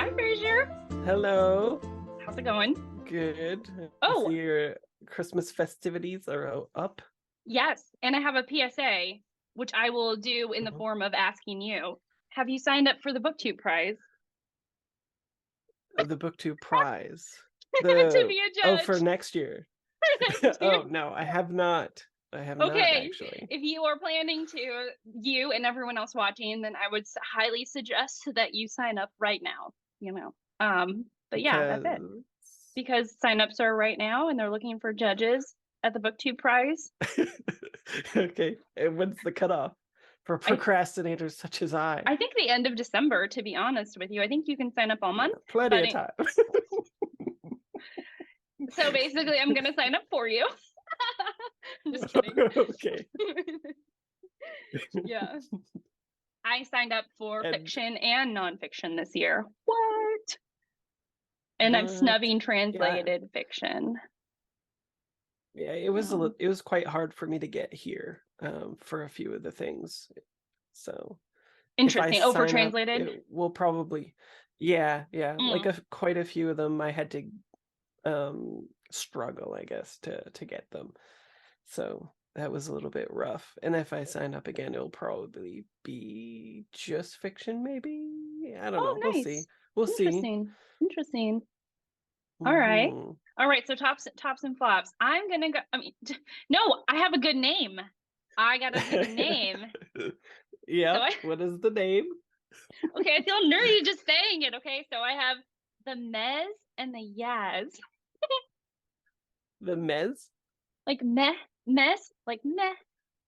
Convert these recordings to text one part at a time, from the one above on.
Hi, Fraser. Hello. How's it going? Good. I Oh, see your Christmas festivities are up. yes. And I have a PSA, which I will do in the Mhm. form of asking you. Have you signed up for the BookTube prize The BookTube prize. to be a For judge next year. next year? Oh no, I have not. I have not Okay. actually. If you are planning to, you and everyone else watching, then I would highly suggest that you sign up right now, you know. But yeah, that's it. Because Because signups are right now and they're looking for judges at the BookTube prize. okay. And when's the cutoff for I procrastinators such as I? I think the end of December, to be honest with you. I think you can sign up all Yeah, month, plenty but of time. so basically I'm gonna sign up for you. I'm just kidding. Okay. Yeah. I signed up for And fiction and nonfiction this year. What? And I'm what? snubbing Yeah. translated fiction. Yeah, Yeah. it was quite hard for me to get here for a few of the things. So if I Interesting. Oh, for sign up, translated? it will probably, yeah, like Mm. quite a few of them I had to struggle, I guess, to get them. So that was a little bit rough. And if I sign up again, it'll probably be just fiction, maybe. I don't know. Oh, We'll see. nice. We'll see. Interesting. Interesting. All right. Hmm. All right. So tops and flops. I'm gonna go. I mean, no, I have a good name. I gotta do the name. So Yep. I What is the name? okay, I feel nerdy just saying it. Okay, so I have the mez and the yaz. The Mez? Like mess, like meh,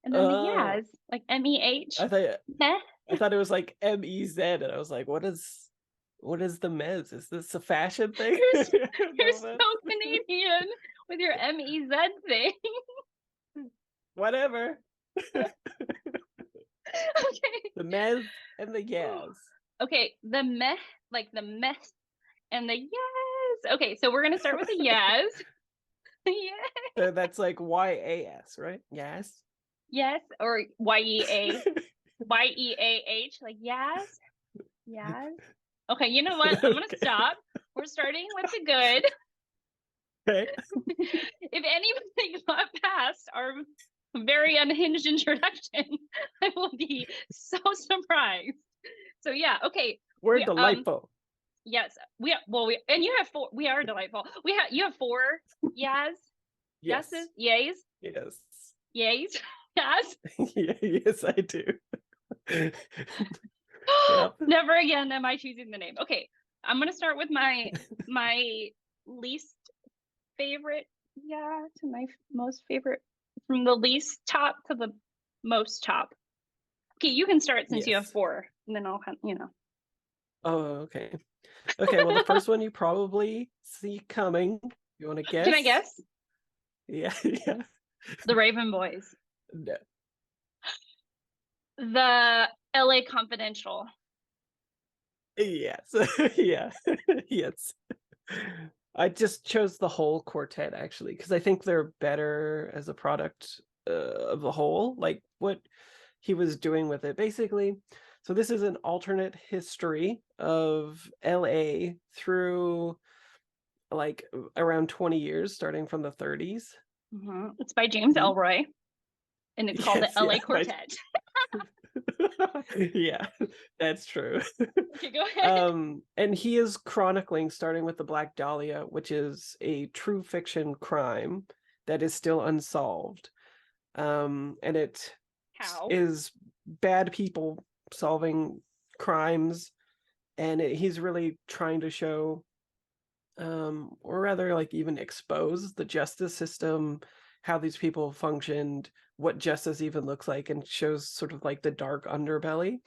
and then the Oh, yaz, like MEH. I thought Meh. I thought it was like MEZ, and I was like, what is the Mez? Is this a fashion thing? You're I don't you're know so that. Canadian with your MEZ thing. Whatever. Okay. The Mez and the Yaz. Okay, the meh, like the mess and the yaz. Okay, so we're gonna start with the yaz. Yeah. So that's like YAS, right? Yes. Yes, or YEAH, like yaz. Yaz. Okay, you know what? I'm gonna Okay. stop. We're starting with the good. Okay. If anybody got past our very unhinged introduction, I will be so surprised. So yeah, okay. We're We delightful. yes, we and you have four. We are delightful. We have you have four yes, yeses, Yes. yays, Yes. yays, yes. Yes, I do. Yep. Never again am I choosing the name. Okay, I'm gonna start with my least favorite, yeah, to my most favorite, from the least top to the most top. Okay, you can start since you have Yes. four, and then I'll. Oh, okay. Okay, well, the first one you probably see coming. You want to Can I guess? guess? Yeah, yeah. The Raven Boys, No. the LA Confidential. Yes. Yeah. Yes. I just chose the whole quartet actually because I think they're better as a product of the whole, like what he was doing with it. Basically, so this is an alternate history of LA through like around 20 years, starting from the 30s. It's by James Mhm. Ellroy, and it's called the Yes, LA yeah, right. Quartet. Yeah, that's true. Okay, go ahead. And he is chronicling, starting with the Black Dahlia, which is a true fiction crime that is still unsolved. And it How? is bad people solving crimes, and he's really trying to show, or rather, like even expose the justice system, how these people functioned, what justice even looks like, and shows sort of like the dark underbelly.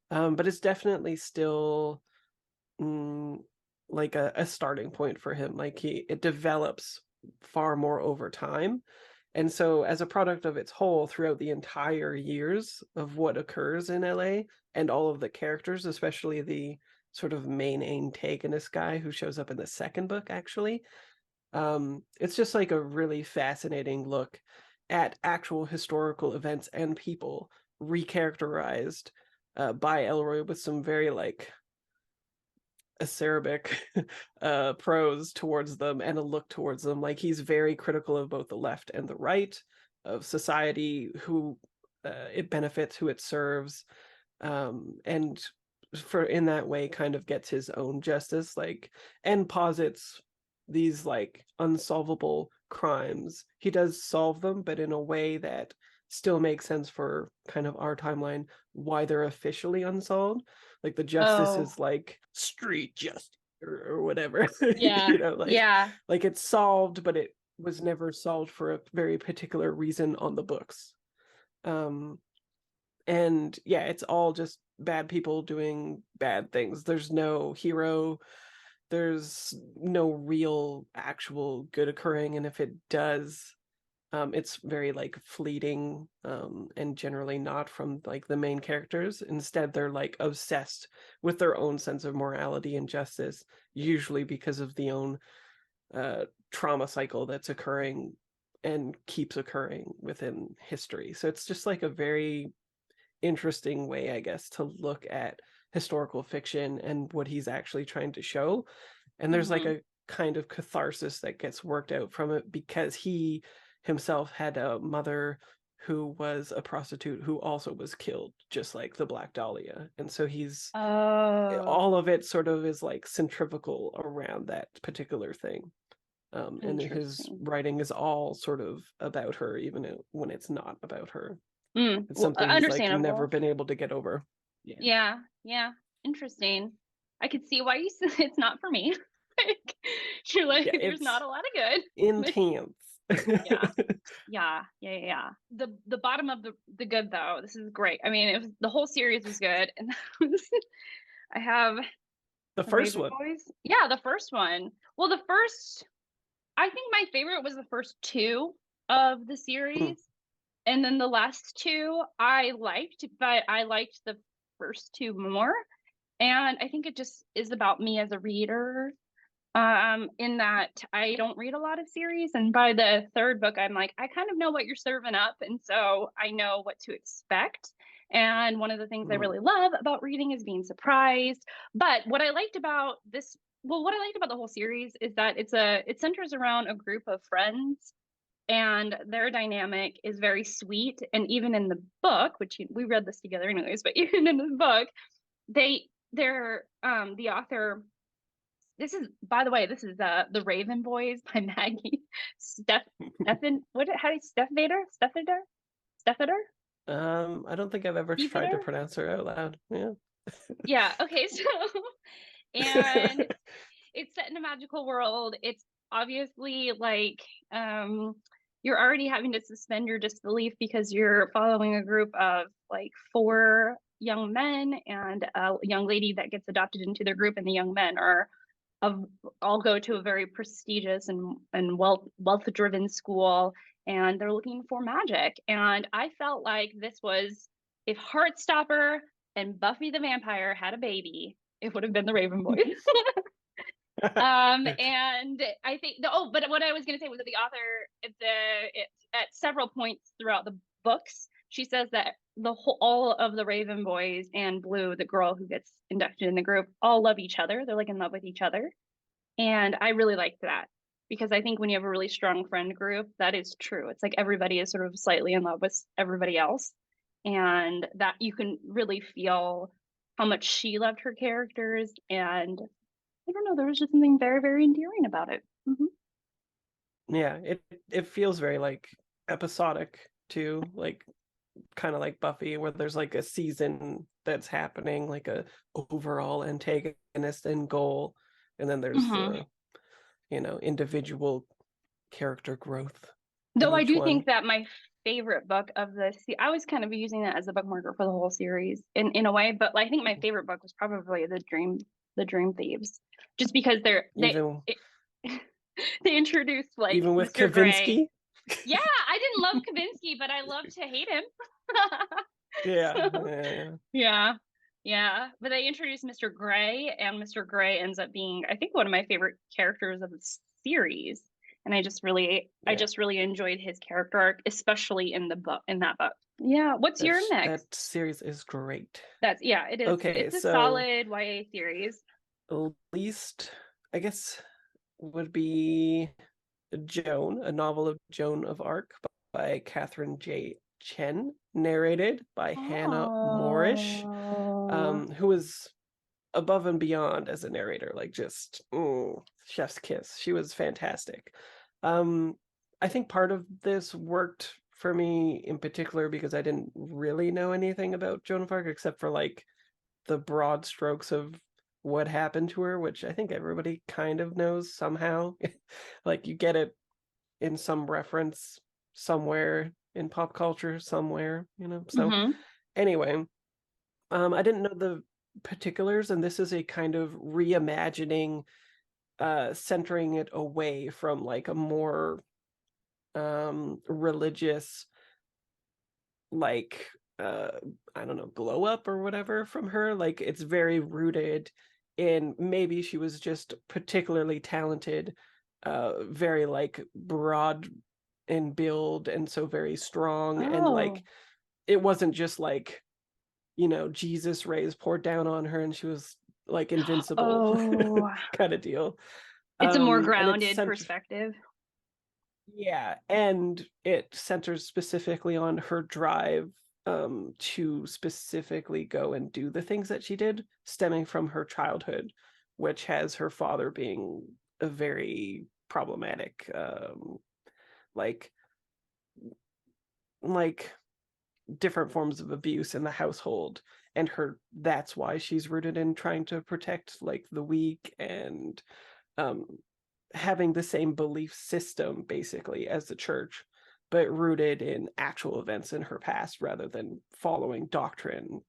But it's definitely still mm, like a starting point for him. Like it develops far more over time. And so as a product of its whole throughout the entire years of what occurs in LA and all of the characters, especially the sort of main antagonist guy who shows up in the second book, actually, it's just like a really fascinating look at actual historical events and people recharacterized by Ellroy with some very like acerbic prose towards them and a look towards them. Like, he's very critical of both the left and the right, of society, who it benefits, who it serves, and for in that way kind of gets his own justice, like, and posits these like unsolvable crimes. He does solve them, but in a way that still makes sense for kind of our timeline, why they're officially unsolved. Like, the justice Oh, is like street justice or whatever. yeah, You know, yeah. like it's solved, but it was never solved for a very particular reason on the books. And yeah, it's all just bad people doing bad things. There's no hero, there's no real actual good occurring, and if it does, it's very like fleeting, and generally not from like the main characters. Instead, they're like obsessed with their own sense of morality and justice, usually because of the own trauma cycle that's occurring and keeps occurring within history. So it's just like a very interesting way, I guess, to look at historical fiction and what he's actually trying to show. And there's like a kind of catharsis that gets worked out from it, because he himself had a mother who was a prostitute who also was killed, just like the Black Dahlia. And so he's Oh, all of it sort of is like centrifugal around that particular thing. And his interesting. writing is all sort of about her, even when it's not about her. It's Well, something he's like never understandable. been able to get over. Yeah. Yeah, yeah. Interesting. I could see why you said it's not for me. Like, you're like, Yeah, there's not it's a lot of good. But intense. yeah, yeah. The bottom of the good though. This is great. I mean, it was, the whole series was good, and that was, I have The the first Raven one. Boys. Yeah, the first one. Well, the first. I think my favorite was the first two of the Hmm. series. And then the last two I liked, but I liked the first two more. And I think it just is about me as a reader, in that I don't read a lot of series. And by the third book, I'm like, I kind of know what you're serving up. And so I know what to expect. And one of the things I Hmm. really love about reading is being surprised. But what I liked about this, well, what I liked about the whole series is that it centers around a group of friends, and their dynamic is very sweet. And even in the book, which we read this together anyways, but even in the book, they're the author, this is, by the way, this is the Raven Boys by Maggie Stephen, how do you, Stiefvater I don't think I've ever tried to Stiefvater. pronounce her out loud. Yeah. Yeah, okay. So and it's set in a magical world. It's obviously like, you're already having to suspend your disbelief because you're following a group of like four young men and a young lady that gets adopted into their group, and the young men are of all go to a very prestigious and wealth driven school, and they're looking for magic. And I felt like this was, if Heartstopper and Buffy the Vampire had a baby, it would have been the Raven Boys. And I think but what I was going to say was that the author at several points throughout the books, she says that all of the Raven Boys and Blue, the girl who gets inducted in the group, all love each other. They're like in love with each other. And I really liked that, because I think when you have a really strong friend group, that is true. It's like everybody is sort of slightly in love with everybody else, and that you can really feel how much she loved her characters. And I don't know, there was just something very, very endearing about it. Yeah, it feels very like episodic too, like kind of like Buffy, where there's like a season that's happening, like a overall antagonist and goal, and then there's Mm-hmm. the, individual character growth in Though I each do one. think that my favorite book of I was kind of using that as a bookmarker for the whole series in a way, but I think my favorite book was probably the Dream Thieves, just because Even it, they introduced like even with Mr. Gray. Kavinsky. Yeah, I didn't love Kavinsky, but I love to hate him. Yeah, So, yeah. yeah, yeah. But they introduced Mr. Gray, and Mr. Gray ends up being, I think, one of my favorite characters of the series. And I Yeah. just really enjoyed his character arc, especially in that book. Yeah. What's your That next? series is great. That's, yeah, it is. Okay, It's a so solid YA series. least, I guess, would be Joan, a novel of Joan of Arc by Catherine J. Chen, narrated by Hannah Moorish, Oh. who was above and beyond as a narrator, like just chef's kiss. She was fantastic. I think part of this worked for me in particular because I didn't really know anything about Joan of Arc except for like the broad strokes of what happened to her, which I think everybody kind of knows somehow. Like you get it in some reference somewhere in pop culture somewhere, you know. So Mm-hmm. anyway, I didn't know the particulars, and this is a kind of reimagining, centering it away from like a more religious, like I don't know, glow up or whatever from her. Like it's very rooted in maybe she was just particularly talented, very like broad in build and so very strong, and like Oh. it wasn't just like, you know, Jesus rays poured down on her and she was like invincible Oh. kind of deal. It's a more And it's grounded centered, perspective. yeah, and it centers specifically on her drive to specifically go and do the things that she did, stemming from her childhood, which has her father being a very problematic, like like different forms of abuse in the household, and her, that's why she's rooted in trying to protect like the weak, and um having the same belief system basically as the church, but rooted in actual events in her past rather than following doctrine,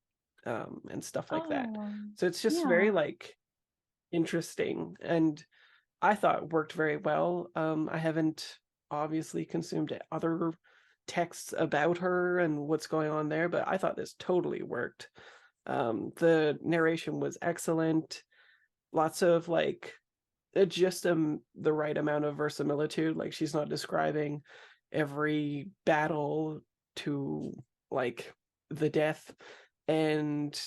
and stuff like that. Oh. So it's just very Yeah. like interesting, and I thought worked very well. I haven't obviously consumed other texts about her and what's going on there, but I thought this totally worked. The narration was excellent. Lots of like just the right amount of verisimilitude. Like she's not describing every battle to like the death, and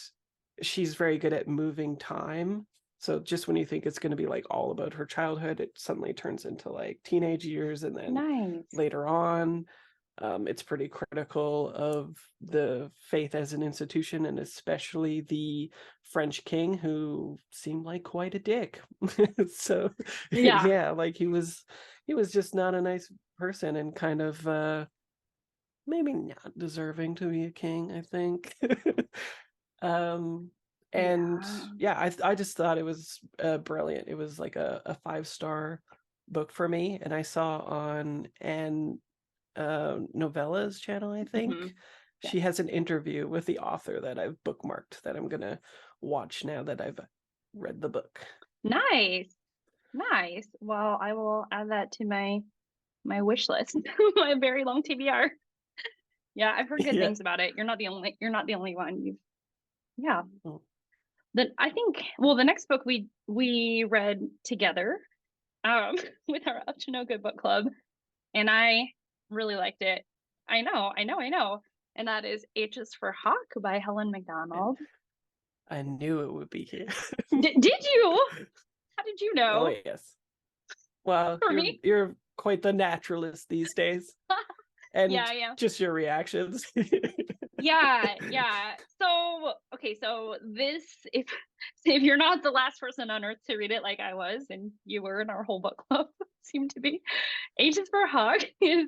she's very good at moving time. So just when you think it's going to be like all about her childhood, it suddenly turns into like teenage years, and then Nice. later on, it's pretty critical of the faith as an institution, and especially the French king, who seemed like quite a dick. So Yeah. yeah, like he was just not a nice person, and kind of maybe not deserving to be a king, I think. um and Yeah. yeah, I just thought it was brilliant. It was like a 5-star book for me, and I saw on an Novella's channel, I Mm-hmm. think, Yeah. she has an interview with the author that I've bookmarked that I'm gonna watch now that I've read the book. Nice. Nice. Well, I will add that to my wish list. My very long TBR. Yeah, I've heard good Yeah. things about it. You're not the only one. You've yeah. Oh, Then I think well the next book we read together um with our Up to No Good book club, and I really liked it. I know. And that is H is for Hawk by Helen I, MacDonald. I knew it would be here. Did you? How did you Oh know? yes. Well, For you're me? you're quite the naturalist these days, Yeah, and I am. just your reactions. Yeah. So, okay, so this if you're not the last person on earth to read it like I was, and you were in our whole book club, seemed to be, Ages for Hog is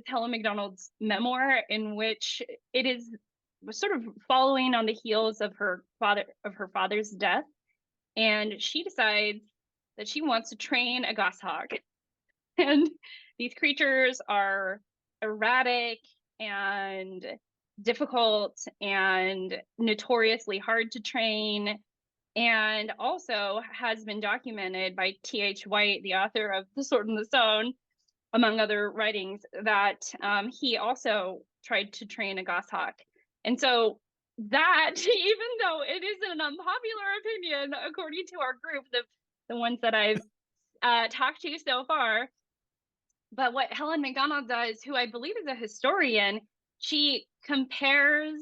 Helen MacDonald's memoir, in which it is sort of following on the heels of her father's death, and she decides that she wants to train a goshawk. And these creatures are erratic and difficult and notoriously hard to train, and also has been documented by T.H. White, the author of The Sword and the Stone, among other writings, that he also tried to train a goshawk. And so that, even though it is an unpopular opinion according to our group, the ones that I've talked to so far, but what Helen MacDonald does, who I believe is a historian, she compares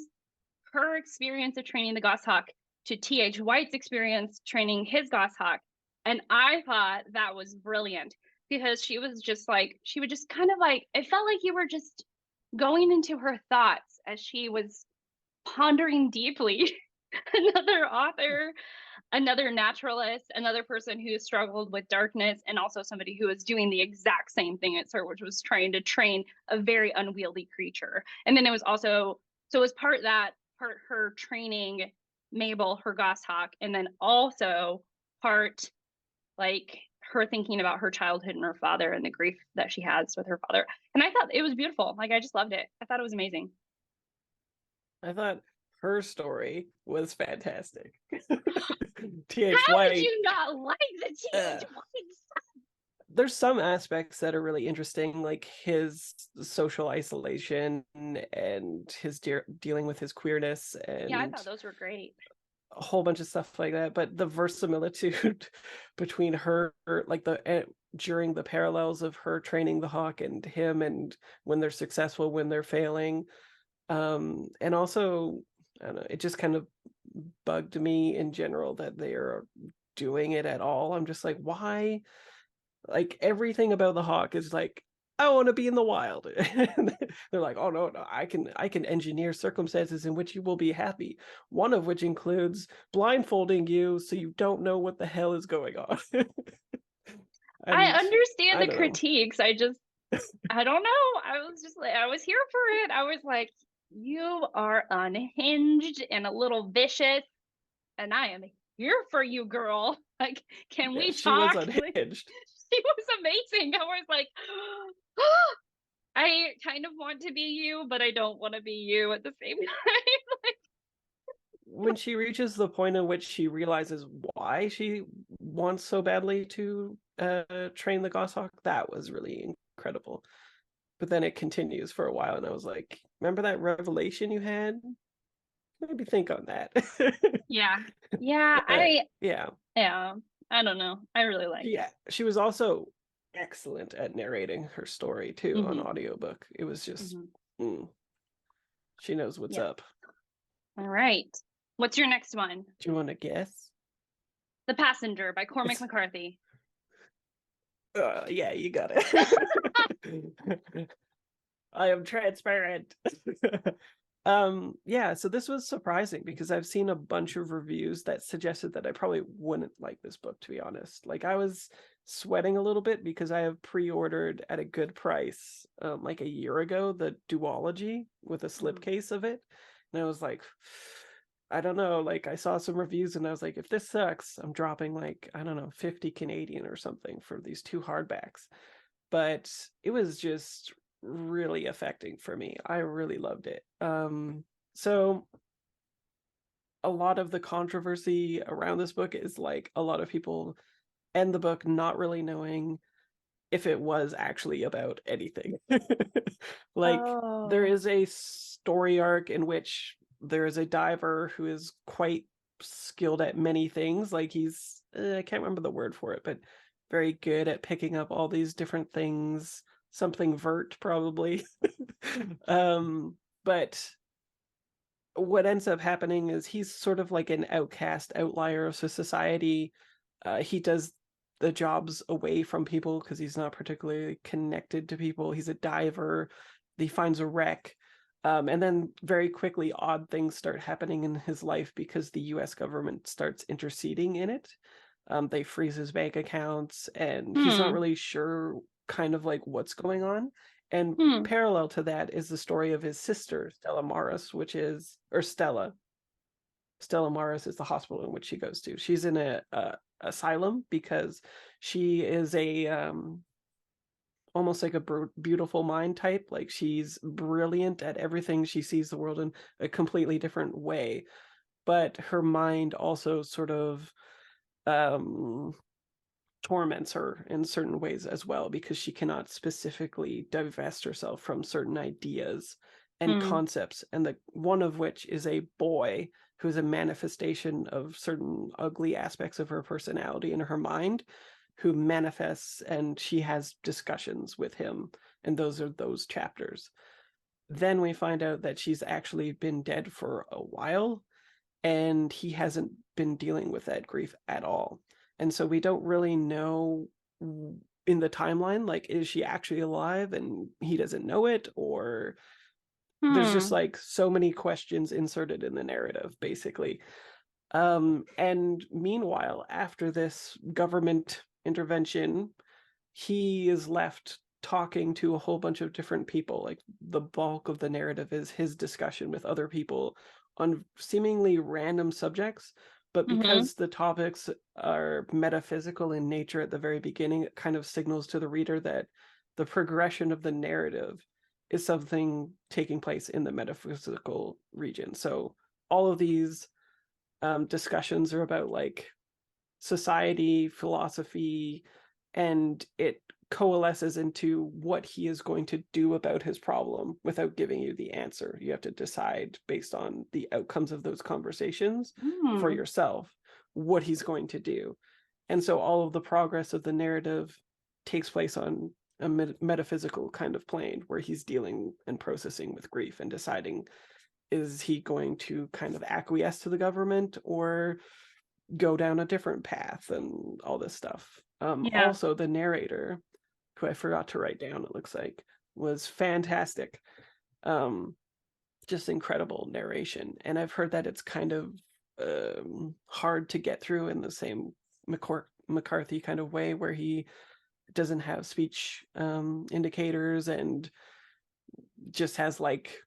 her experience of training the goshawk to T.H. White's experience training his goshawk. And I thought that was brilliant because she was just like, she would just kind of like, it felt like you were just going into her thoughts as she was pondering deeply. Another author, another naturalist, another person who struggled with darkness, and also somebody who was doing the exact same thing as her, which was trying to train a very unwieldy creature. And then it was also, so it was part that, part her training Mabel, her goshawk, and then also part like her thinking about her childhood and her father and the grief that she has with her father. And I thought it was beautiful. Like, I just loved it. I thought it was amazing. I thought her story was fantastic. T.H. How White. did you not like the T.H. White? There's some aspects that are really interesting, like his social isolation and his dealing with his queerness, and Yeah, I thought those were great. a whole bunch of stuff like that. But the verisimilitude between her, like during the parallels of her training the hawk and him, and when they're successful, when they're failing, and also, I don't know, it just kind of bugged me in general that they are doing it at all. I'm just like, why? Like, everything about the hawk is like, I want to be in the wild. They're like, oh no, I can engineer circumstances in which you will be happy, one of which includes blindfolding you so you don't know what the hell is going on. I And understand I the don't know. critiques. I don't know. I was just like, I was here for it. I was like, you are unhinged and a little vicious, and I am here for you, girl. Like, can Yeah, we she was talk? Like, unhinged. she was amazing. I was like, I kind of want to be you, but I don't want to be you at the same time. When she reaches the point in which she realizes why she wants so badly to train the goshawk, that was really incredible. But then it continues for a while, and I was like, remember that revelation you had? Maybe think on that. Yeah. Yeah, Yeah, I don't know. I really liked it. she was also excellent at narrating her story too on Mm-hmm. audiobook. It was just, Mm-hmm. she knows what's Yeah. up. All right. What's your next one? Do you want to guess? The Passenger by Cormac McCarthy. Yeah, you got it. I am transparent. Yeah, so this was surprising because I've seen a bunch of reviews that suggested that I probably wouldn't like this book, to be honest. Like, I was sweating a little bit because I have pre-ordered at a good price like a year ago the duology with a slipcase of it, and I was like, I don't know, like, I saw some reviews and I was like, if this sucks, I'm dropping, like, I don't know, 50 Canadian or something for these two hardbacks. But it was just really affecting for me. I really loved it. So a lot of the controversy around this book is like a lot of people end the book not really knowing if it was actually about anything. Like, there Oh. is a story arc in which there is a diver who is quite skilled at many things. Like, he's, I can't remember the word for it, but very good at picking up all these different things. Something vert, probably. But what ends up happening is he's sort of like an outcast outlier of society. He does the jobs away from people because he's not particularly connected to people. He's a diver. He finds a wreck. And then very quickly, odd things start happening in his life because the US government starts interceding in it. They freeze his bank accounts, and he's not really sure kind of like what's going on. And parallel to that is the story of his sister, Stella Maris, which is, or Stella. Stella Maris is the hospital in which she goes to. She's in a asylum because she is a almost like a beautiful mind type. Like, she's brilliant at everything. She sees the world in a completely different way, but her mind also sort of torments her in certain ways as well, because she cannot specifically divest herself from certain ideas and concepts, and the one of which is a boy who is a manifestation of certain ugly aspects of her personality in her mind, who manifests, and she has discussions with him, and those are those chapters. Then we find out that she's actually been dead for a while, and he hasn't been dealing with that grief at all. And so we don't really know in the timeline, like, is she actually alive and he doesn't know it, or there's just like so many questions inserted in the narrative, basically. And meanwhile, after this government intervention, he is left talking to a whole bunch of different people. Like, the bulk of the narrative is his discussion with other people on seemingly random subjects, but because the topics are metaphysical in nature at the very beginning, it kind of signals to the reader that the progression of the narrative is something taking place in the metaphysical region. So all of these discussions are about like society, philosophy, and it coalesces into what he is going to do about his problem without giving you the answer. You have to decide based on the outcomes of those conversations for yourself what he's going to do. And so all of the progress of the narrative takes place on a metaphysical kind of plane where he's dealing and processing with grief and deciding, is he going to kind of acquiesce to the government or go down a different path and all this stuff. Also, the narrator, who I forgot to write down, it looks like, was fantastic. Just incredible narration. And I've heard that it's kind of hard to get through in the same McCarthy kind of way, where he doesn't have speech indicators and just has like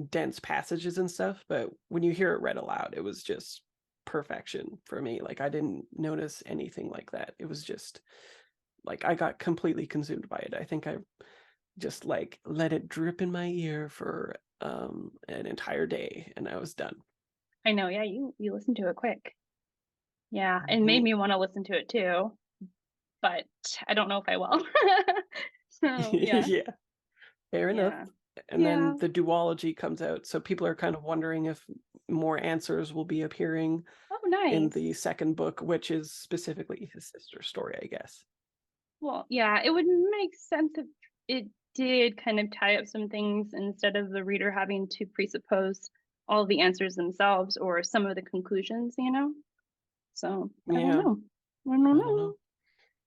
dense passages and stuff. But when you hear it read aloud, it was just perfection for me. Like, I didn't notice anything like that. It was just like I got completely consumed by it. I think I just like let it drip in my ear for an entire day and I was done. I know, yeah, you listened to it quick. Yeah, and made me want to listen to it too, but I don't know if I will. So yeah. Yeah, fair enough. And then the duology comes out, so people are kind of wondering if more answers will be appearing in the second book, which is specifically his sister's story, I guess. Well, yeah, it would make sense if it did kind of tie up some things instead of the reader having to presuppose all the answers themselves or some of the conclusions, you know? So I don't know. I don't know.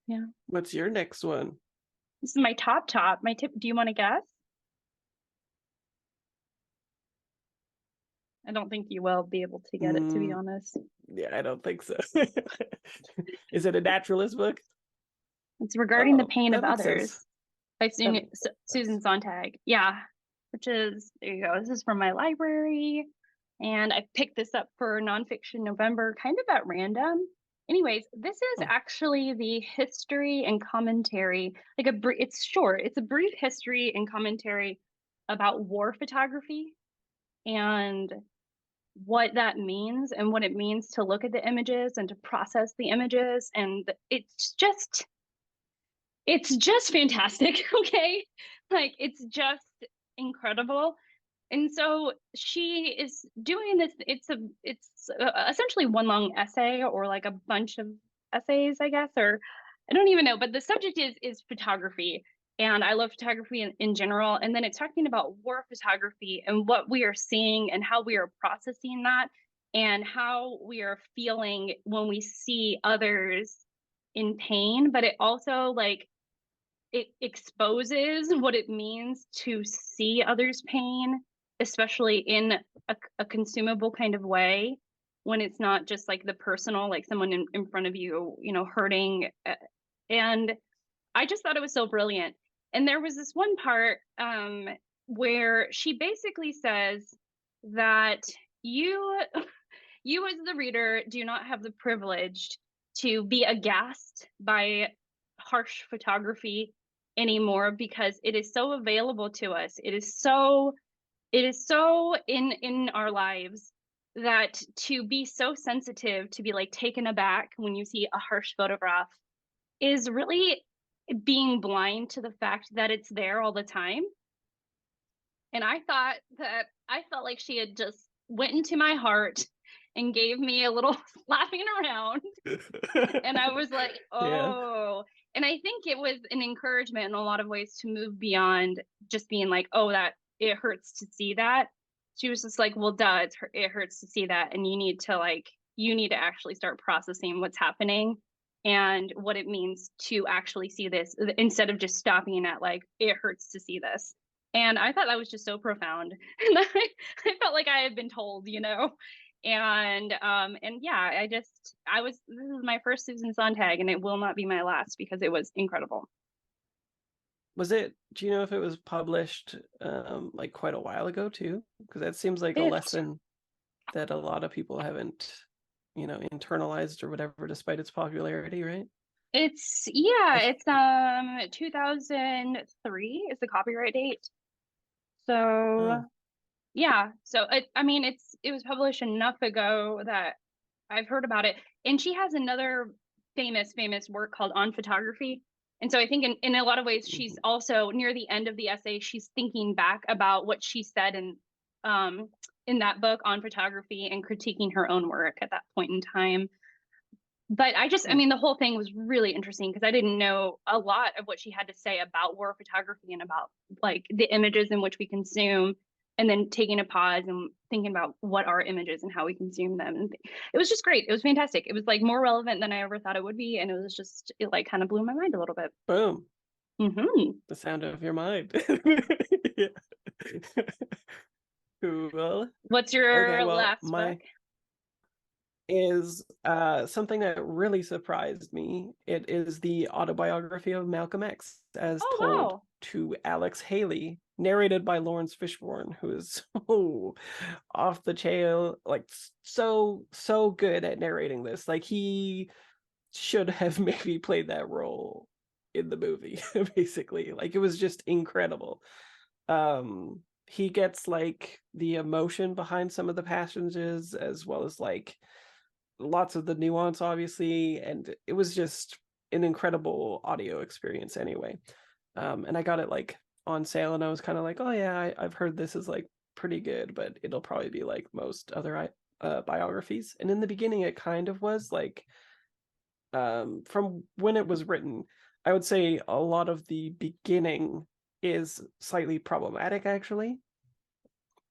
Yeah. What's your next one? This is my top. My tip. Do you want to guess? I don't think you will be able to get it, to be honest. Yeah, I don't think so. Is it a naturalist book? It's regarding the pain of others by Susan Sontag. Yeah, which is, there you go. This is from my library, and I picked this up for Nonfiction November kind of at random. Anyways, this is actually the history and commentary, like it's short. It's a brief history and commentary about war photography and what that means and what it means to look at the images and to process the images. And it's just fantastic. Okay. Like, it's just incredible. And so she is doing this. It's essentially one long essay, or like a bunch of essays, I guess, or I don't even know, but the subject is photography. And I love photography in general. And then it's talking about war photography and what we are seeing and how we are processing that and how we are feeling when we see others in pain. But it also, like, it exposes what it means to see others' pain, especially in a consumable kind of way, when it's not just like the personal, like someone in front of you, you know, hurting. And I just thought it was so brilliant. And there was this one part where she basically says that you as the reader do not have the privilege to be aghast by harsh photography anymore, because it is so available to us. It is so in our lives, that to be so sensitive, to be like taken aback when you see a harsh photograph, is really being blind to the fact that it's there all the time. And I felt like she had just went into my heart and gave me a little slapping around. And I was like, oh. And I think it was an encouragement in a lot of ways to move beyond just being like, oh, that it hurts to see that, she was just like, well, duh, it hurts to see that, and you need to actually start processing what's happening and what it means to actually see this instead of just stopping at like, it hurts to see this. And I thought that was just so profound. And I felt like I had been told, and yeah, this is my first Susan Sontag, and it will not be my last because it was incredible. Do you know if it was published like quite a while ago too? Because that seems like a It lesson that a lot of people haven't, internalized or whatever, despite its popularity, right? It's I 2003 is the copyright date. oh, So yeah, so it was published enough ago that I've heard about it. And she has another famous work called On Photography. And so I think in a lot of ways she's also near the end of the essay, she's thinking back about what she said in that book on photography and critiquing her own work at that point in time. But the whole thing was really interesting because I didn't know a lot of what she had to say about war photography and about like the images in which we consume, and then taking a pause and thinking about what are images and how we consume them. And it was just great. It was fantastic. It was like more relevant than I ever thought it would be. And it like kind of blew my mind a little bit. boom. Mm-hmm. The sound of your mind. Yeah. Cool. What's Okay, your well, last book? is something that really surprised me. It is the autobiography of Malcolm X, as told to Alex Haley, narrated by Lawrence Fishburne, who is off the chain, like so good at narrating this. Like he should have maybe played that role in the movie, basically. Like it was just incredible. He gets like the emotion behind some of the passages, as well as like lots of the nuance, obviously, and it was just an incredible audio experience anyway. And I got it like on sale, and I was kind of like, oh yeah, I've heard this is like pretty good, but it'll probably be like most other biographies. And in the beginning it kind of was like, from when it was written, I would say a lot of the beginning is slightly problematic actually,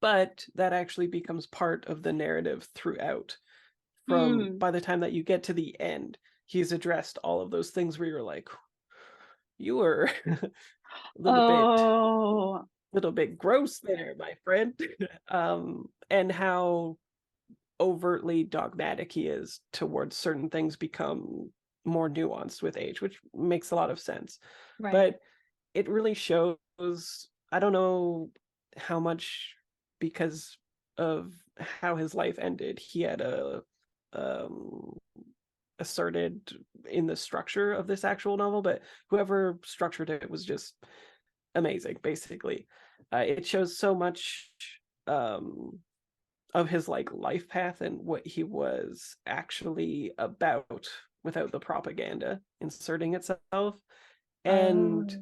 but that actually becomes part of the narrative throughout. By the time that you get to the end, he's addressed all of those things where you're like, you were a little bit gross there, my friend. And how overtly dogmatic he is towards certain things become more nuanced with age, which makes a lot of sense. Right. But it really shows, I don't know how much, because of how his life ended, he had asserted in the structure of this actual novel, but whoever structured it was just amazing. Basically, it shows so much of his like life path and what he was actually about without the propaganda inserting itself, and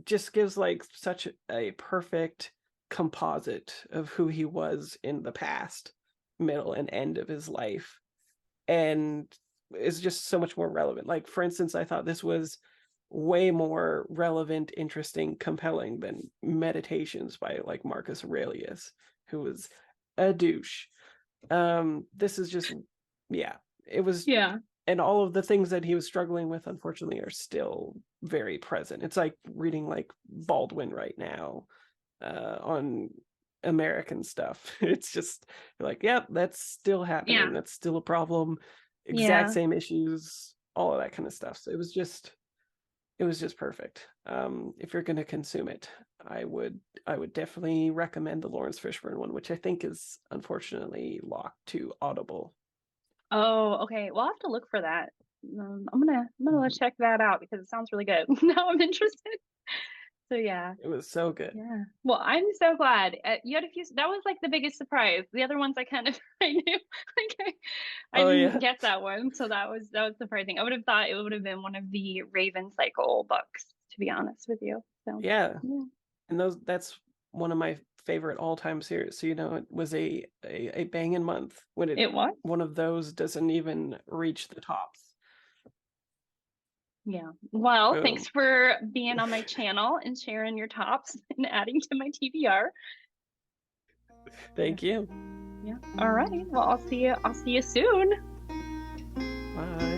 just gives like such a perfect composite of who he was in the past, middle, and end of his life, and is just so much more relevant. Like, for instance, I thought this was way more relevant, interesting, compelling than Meditations by like Marcus Aurelius, who was a douche. This is just, yeah, it was, yeah. And all of the things that he was struggling with, unfortunately, are still very present. It's like reading like Baldwin right now on American stuff. It's just like, yep, that's still happening. Yeah. That's still a problem. Exact same issues, all of that kind of stuff. So it was just perfect. If you're going to consume it, I would definitely recommend the Lawrence Fishburne one, which I think is unfortunately locked to Audible. Oh, okay. Well, I'll have to look for that. I'm gonna check that out because it sounds really good. Now I'm interested. So yeah, it was so good. Yeah. Well, I'm so glad you had a few. That was like the biggest surprise. The other ones I kind of I knew. Like I didn't get that one, so that was surprising. I would have thought it would have been one of the Raven Cycle books, to be honest with you. So yeah. And that's one of my favorite all-time series. So it was a banging month when it was. One of those doesn't even reach the tops. Yeah. Well, thanks for being on my channel and sharing your tops and adding to my TBR. Thank you. Yeah. All right. Well, I'll see you. I'll see you soon. Bye.